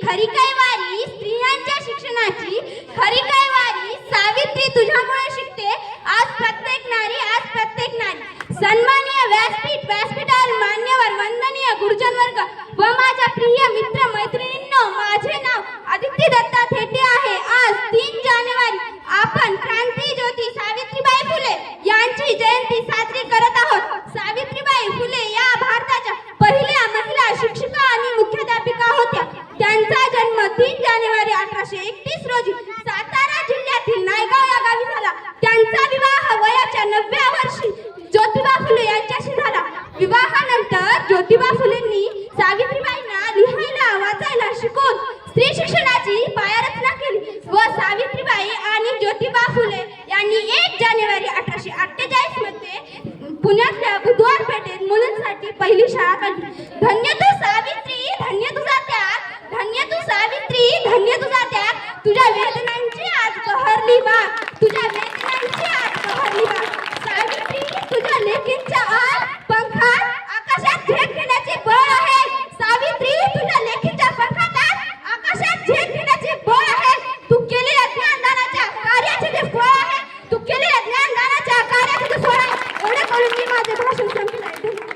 खरी काय वारी स्त्रियांच्या शिक्षणाची, खरी काय वारी सावित्री तुझ्यामुळे शिकते आज प्रत्येक नारी सन्माननीय व्यासपीठावर मान्यवर वंदनीय गुरुजन वर्ग व माझ्या प्रिय मित्र मैत्रिणींनो, माझे नाव आदित्य दत्ता थेटे आहे. आज 3 जानेवारी आपण क्रांती ज्योती सावित्रीबाई फुले यांची जयंती साजरी करत आहोत. सावित्रीबाई फुले या भारताच्या पहिल्या महिला शिक्षिका आणि मुख्याध्यापिका होत्या. त्यांचा जन्म 3 जानेवारी 1831 रोजी सातारा जिल्ह्यातील नायगाव या गावी झाला. त्यांचा विवाह वयाच्या 9व्या वर्षी ज्योतिबा फुले यांच्याशी झाला. विवाहानंतर ज्योतिबा फुलेंनी सावित्रीबाईंना लिहायला वाचायला शिकवून स्त्री शिक्षणाची पायारचना केली व सावित्रीबाई आणि ज्योतिबा फुले यांनी 1 जानेवारी 1848 मध्ये पुण्यातल्या बुधवार पेठेत मुलींसाठी पहिली शाळा काढली. धन्य तू सावित्री, धन्य तुझा त्याग, धन्य तू सावित्री, धन्य तुझा त्याग. तुझ्या वेदनांची आज बहरली बाग, तुझ्या